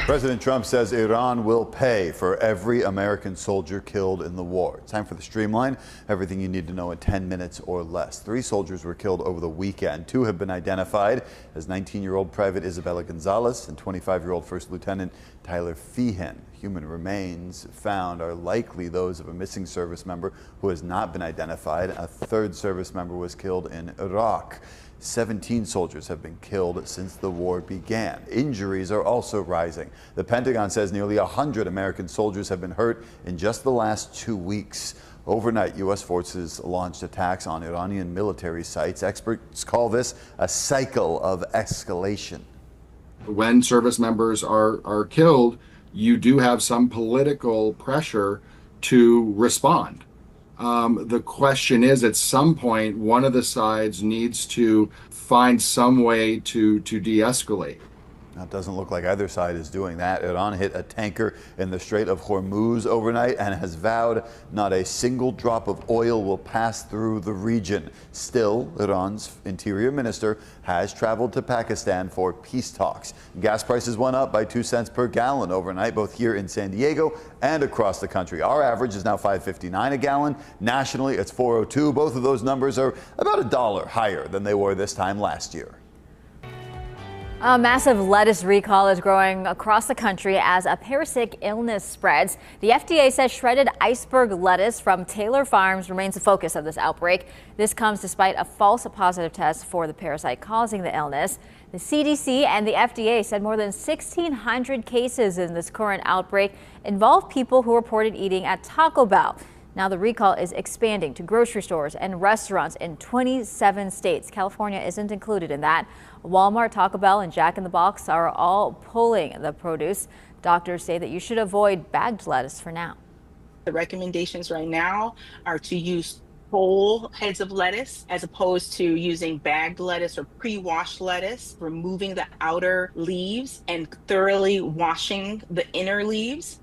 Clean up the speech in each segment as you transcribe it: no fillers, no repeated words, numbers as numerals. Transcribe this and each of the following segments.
President Trump says Iran will pay for every American soldier killed in the war. It's time for the Streamline. Everything you need to know in 10 minutes or less. 3 soldiers were killed over the weekend. 2 have been identified as 19-year-old Private Isabella Gonzalez and 25-year-old First Lieutenant Tyler Feehan. Human remains found are likely those of a missing service member who has not been identified. A 3rd service member was killed in Iraq. 17 soldiers have been killed since the war began. Injuries are also rising. The Pentagon says nearly 100 American soldiers have been hurt in just the last 2 weeks. Overnight, U.S. forces launched attacks on Iranian military sites. Experts call this a cycle of escalation. When service members are killed, you do have some political pressure to respond. The question is, at some point, one of the sides needs to find some way to de-escalate. Now, it doesn't look like either side is doing that. Iran hit a tanker in the Strait of Hormuz overnight and has vowed not a single drop of oil will pass through the region. Still, Iran's interior minister has traveled to Pakistan for peace talks. Gas prices went up by 2 cents per gallon overnight, both here in San Diego and across the country. Our average is now $5.59 a gallon. Nationally, it's $4.02. Both of those numbers are about $1 higher than they were this time last year. A massive lettuce recall is growing across the country as a parasitic illness spreads. The FDA says shredded iceberg lettuce from Taylor Farms remains the focus of this outbreak. This comes despite a false positive test for the parasite causing the illness. The CDC and the FDA said more than 1,600 cases in this current outbreak involve people who reported eating at Taco Bell. Now the recall is expanding to grocery stores and restaurants in 27 states. California isn't included in that. Walmart, Taco Bell, and Jack in the Box are all pulling the produce. Doctors say that you should avoid bagged lettuce for now. The recommendations right now are to use whole heads of lettuce as opposed to using bagged lettuce or pre-washed lettuce, removing the outer leaves and thoroughly washing the inner leaves.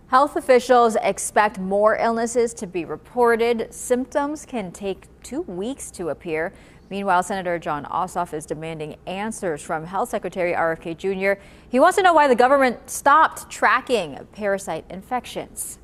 Health officials expect more illnesses to be reported. Symptoms can take 2 weeks to appear. Meanwhile, Senator Jon Ossoff is demanding answers from Health Secretary RFK Jr. He wants to know why the government stopped tracking parasite infections.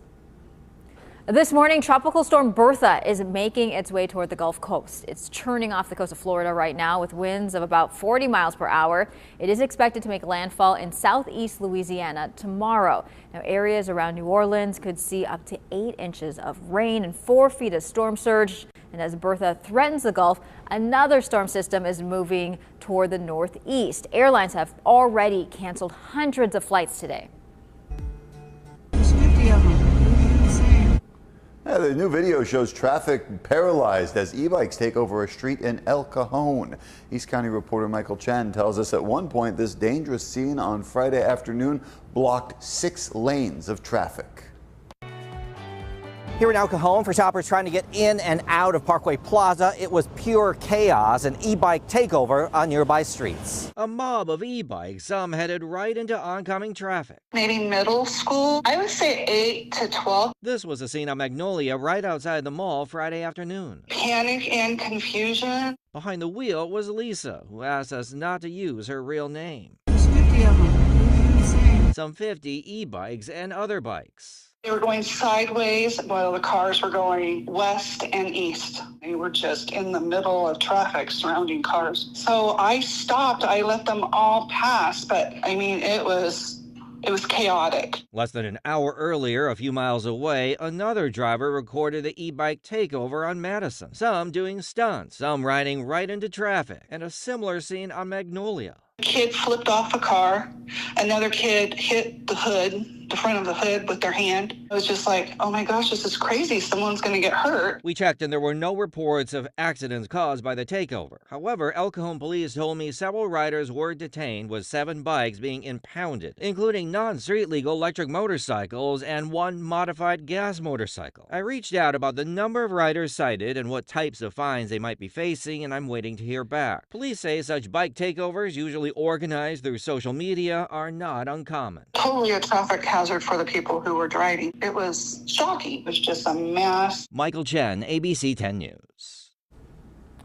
This morning, Tropical Storm Bertha is making its way toward the Gulf Coast. It's churning off the coast of Florida right now with winds of about 40 miles per hour. It is expected to make landfall in southeast Louisiana tomorrow. Now, areas around New Orleans could see up to 8 inches of rain and 4 feet of storm surge. And as Bertha threatens the Gulf, another storm system is moving toward the northeast. Airlines have already canceled hundreds of flights today. There's 50 of them. Yeah, the new video shows traffic paralyzed as e-bikes take over a street in El Cajon. East County reporter Michael Chen tells us at one point this dangerous scene on Friday afternoon blocked 6 lanes of traffic. Here in El Cajon, for shoppers trying to get in and out of Parkway Plaza, it was pure chaos, an e-bike takeover on nearby streets. A mob of e-bikes, some headed right into oncoming traffic. Maybe middle school. I would say 8 to 12. This was a scene on Magnolia right outside the mall Friday afternoon. Panic and confusion. Behind the wheel was Lisa, who asked us not to use her real name. There's 50 of them. Some 50 e-bikes and other bikes. They were going sideways while the cars were going west and east. They were just in the middle of traffic surrounding cars. So I stopped. I let them all pass. But I mean, it was chaotic. Less than an hour earlier, a few miles away, another driver recorded the e-bike takeover on Madison. Some doing stunts, some riding right into traffic, and a similar scene on Magnolia. A kid flipped off a car. Another kid hit the hood, the front of the hood with their hand. It was just like, oh my gosh, this is crazy. Someone's going to get hurt. We checked and there were no reports of accidents caused by the takeover. However, El Cajon police told me several riders were detained with 7 bikes being impounded, including non-street legal electric motorcycles and 1 modified gas motorcycle. I reached out about the number of riders cited and what types of fines they might be facing, and I'm waiting to hear back. Police say such bike takeovers, usually organized through social media, are not uncommon. Totally a traffic hazard for the people who were driving. It was shocking. It was just a mess. Michael Chen, ABC 10 News.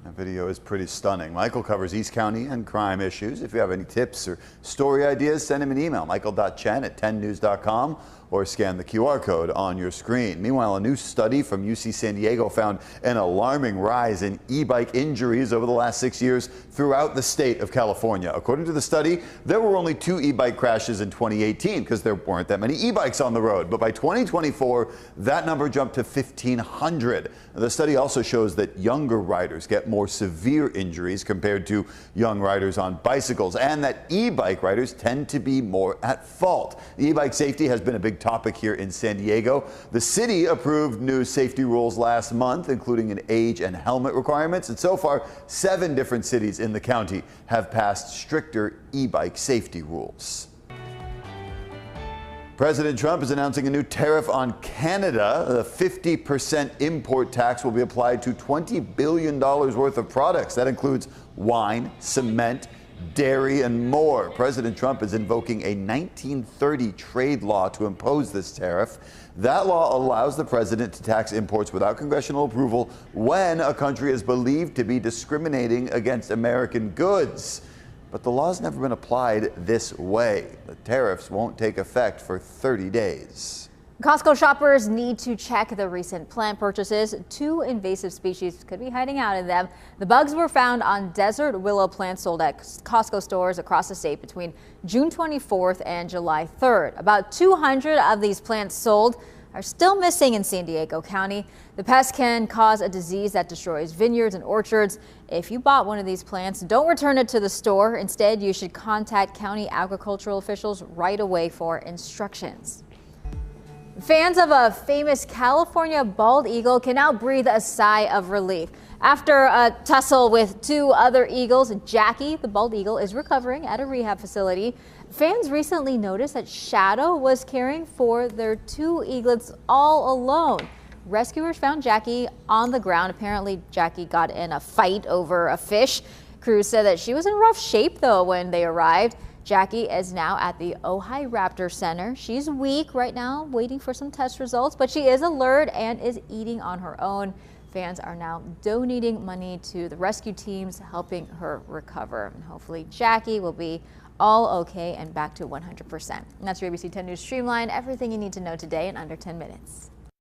That video is pretty stunning. Michael covers East County and crime issues. If you have any tips or story ideas, send him an email, michael.chen@10news.com, or scan the QR code on your screen. Meanwhile, a new study from UC San Diego found an alarming rise in e-bike injuries over the last 6 years throughout the state of California. According to the study, there were only 2 e-bike crashes in 2018 because there weren't that many e-bikes on the road. But by 2024, that number jumped to 1,500. The study also shows that younger riders get more severe injuries compared to young riders on bicycles, and that e-bike riders tend to be more at fault. E-bike safety has been a big topic here in San Diego. The city approved new safety rules last month, including an age and helmet requirements, and so far 7 different cities in the county have passed stricter e-bike safety rules. President Trump is announcing a new tariff on Canada. The 50% import tax will be applied to $20 billion worth of products. That includes wine, cement, dairy, and more. President Trump is invoking a 1930 trade law to impose this tariff. That law allows the president to tax imports without congressional approval when a country is believed to be discriminating against American goods. But the law's never been applied this way. The tariffs won't take effect for 30 days. Costco shoppers need to check the recent plant purchases. 2 invasive species could be hiding out in them. The bugs were found on desert willow plants sold at Costco stores across the state between June 24th and July 3rd. About 200 of these plants sold are still missing in San Diego County. The pest can cause a disease that destroys vineyards and orchards. If you bought one of these plants, don't return it to the store. Instead, you should contact county agricultural officials right away for instructions. Fans of a famous California bald eagle can now breathe a sigh of relief. After a tussle with 2 other eagles, Jackie, the bald eagle, is recovering at a rehab facility. Fans recently noticed that Shadow was caring for their 2 eaglets all alone. Rescuers found Jackie on the ground. Apparently, Jackie got in a fight over a fish. Crews said that she was in rough shape, though, when they arrived. Jackie is now at the Ojai Raptor Center. She's weak right now, waiting for some test results, but she is alert and is eating on her own. Fans are now donating money to the rescue teams, helping her recover. And hopefully Jackie will be all okay and back to 100%. And that's your ABC 10 News Streamline. Everything you need to know today in under 10 minutes.